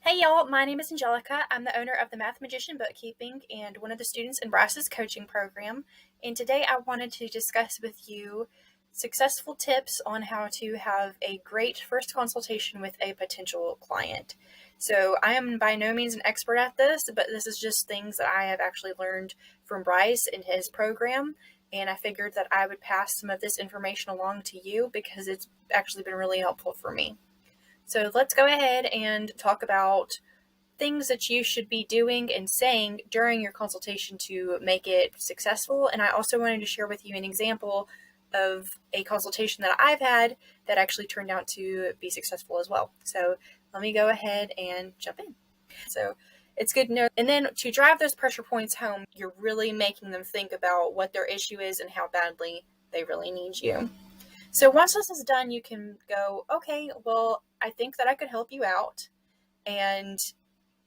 Hey y'all, my name is Angelica. I'm the owner of the Math Magician Bookkeeping and one of the students in Bryce's coaching program. And today I wanted to discuss with you successful tips on how to have a great first consultation with a potential client. So I am by no means an expert at this, but this is just things that I have actually learned from Bryce in his program. And I figured that I would pass some of this information along to you because it's actually been really helpful for me. So let's go ahead and talk about things that you should be doing and saying during your consultation to make it successful. And I also wanted to share with you an example of a consultation that I've had that actually turned out to be successful as well. So let me go ahead and jump in. So it's good to know. And then to drive those pressure points home, you're really making them think about what their issue is and how badly they really need you. So once this is done, you can go, okay, well, I think that I could help you out. And,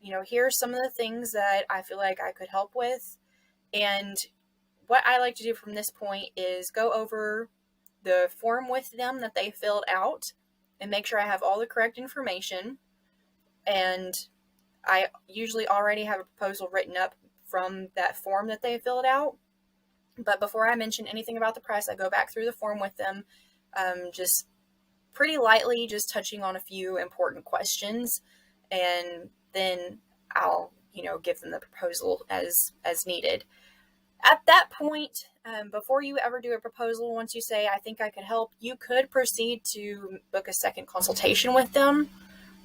here's some of the things that I feel like I could help with. And what I like to do from this point is go over the form with them that they filled out and make sure I have all the correct information. And I usually already have a proposal written up from that form that they filled out. But before I mention anything about the price, I go back through the form with them, just pretty lightly, just touching on a few important questions, and then I'll, give them the proposal as needed. At that point, before you ever do a proposal, once you say, I think I could help, you could proceed to book a second consultation with them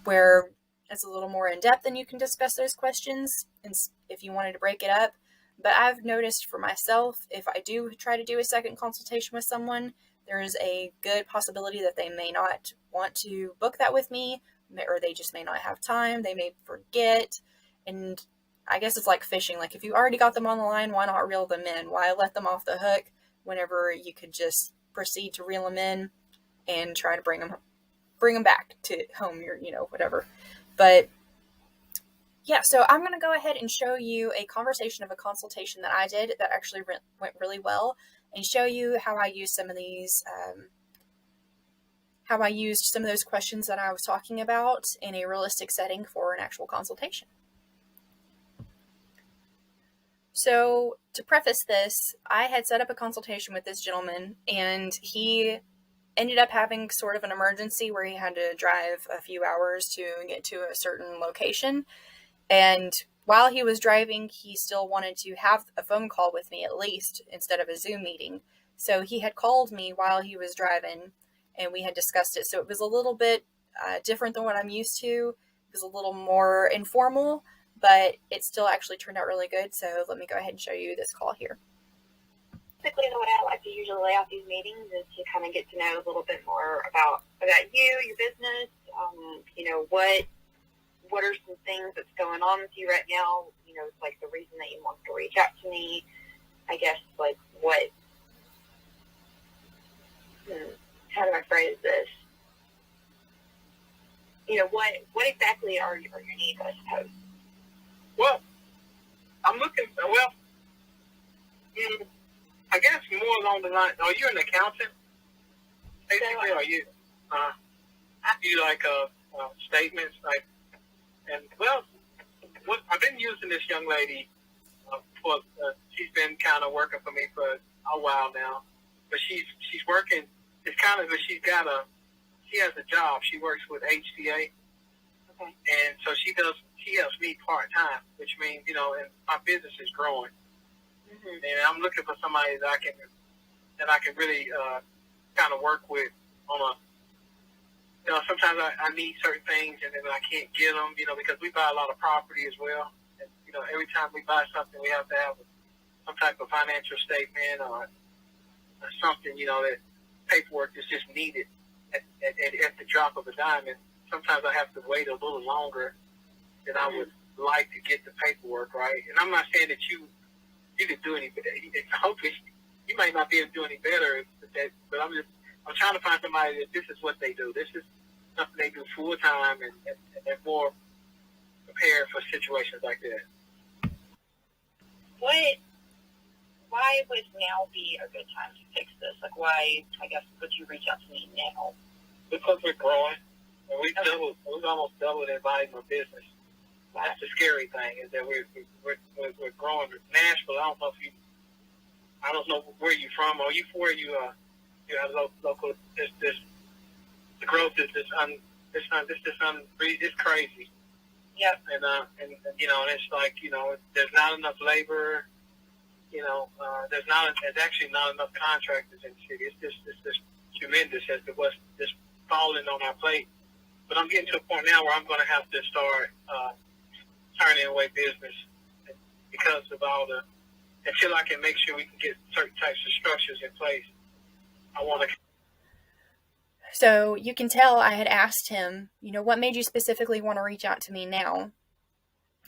where it's a little more in depth and you can discuss those questions and if you wanted to break it up. But I've noticed for myself, if I do try to do a second consultation with someone, there is a good possibility that they may not want to book that with me, or they just may not have time. They may forget. And I guess it's like fishing. Like if you already got them on the line, why not reel them in? Why let them off the hook whenever you could just proceed to reel them in and try to bring them back to home, whatever. But yeah, so I'm going to go ahead and show you a conversation of a consultation that I did that actually went really well, and show you how I used some of these, how I used some of those questions that I was talking about in a realistic setting for an actual consultation. So to preface this, I had set up a consultation with this gentleman, and he ended up having sort of an emergency where he had to drive a few hours to get to a certain location. And while he was driving, he still wanted to have a phone call with me at least instead of a Zoom meeting. So he had called me while he was driving and we had discussed it. So it was a little bit different than what I'm used to. It was a little more informal, but it still actually turned out really good. So let me go ahead and show you this call here. Typically, the way I like to usually lay out these meetings is to kind of get to know a little bit more about you, your business, what are some things that's going on with you right now, it's like the reason that you want to reach out to me, I guess, like how do I phrase this? What exactly are your needs, I suppose? Well, I'm looking, I guess more along the line, are you an accountant? Basically, are you, do you like statements, like, and I've been using this young lady she's been kind of working for me for a while now, but she's working, it's kind of, she has a job, she works with HCA, okay. And so she helps me part-time, which means, and my business is growing, and I'm looking for somebody that I can really kind of work with on a, sometimes I need certain things and then I can't get them, because we buy a lot of property as well. And, every time we buy something, we have to have some type of financial statement or something, that paperwork is just needed at the drop of a dime. And sometimes I have to wait a little longer than I would like to get the paperwork, right? And I'm not saying that you could do any better. Hopefully, you might not be able to do any better, but I'm trying to find somebody that this is what they do. This is something they do full time, and they're more prepared for situations like that. Why would now be a good time to fix this? Like, why, I guess, would you reach out to me now? Because we're growing. And we've almost doubled in volume of business. That's the scary thing, is that we're growing. Nashville, I don't know where you're from. Are you where you have local? The growth is it's crazy. Yep. And it's like, there's not enough labor. There's actually not enough contractors in the city. It's just tremendous as to what's just falling on our plate. But I'm getting to a point now where I'm going to have to start turning away business because of until I can make sure we can get certain types of structures in place. I want to. So you can tell I had asked him, what made you specifically want to reach out to me now?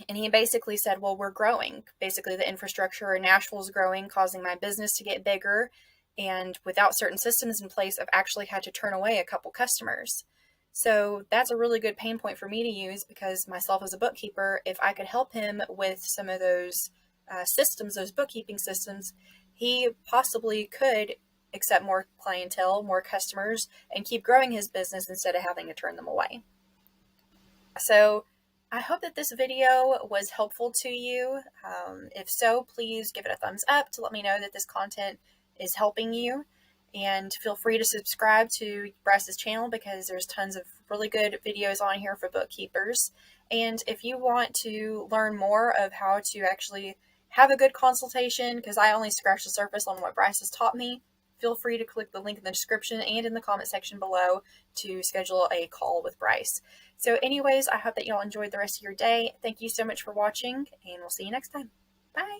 And he basically said, well, we're growing. Basically, the infrastructure in Nashville is growing, causing my business to get bigger. And without certain systems in place, I've actually had to turn away a couple customers. So that's a really good pain point for me to use, because myself as a bookkeeper, if I could help him with some of those systems, those bookkeeping systems, he possibly could accept more clientele, more customers, and keep growing his business instead of having to turn them away. So I hope that this video was helpful to you. If so, please give it a thumbs up to let me know that this content is helping you. And feel free to subscribe to Bryce's channel, because there's tons of really good videos on here for bookkeepers. And if you want to learn more of how to actually have a good consultation, because I only scratched the surface on what Bryce has taught me, feel free to click the link in the description and in the comment section below to schedule a call with Bryce. So anyways, I hope that y'all enjoyed the rest of your day. Thank you so much for watching, and we'll see you next time. Bye.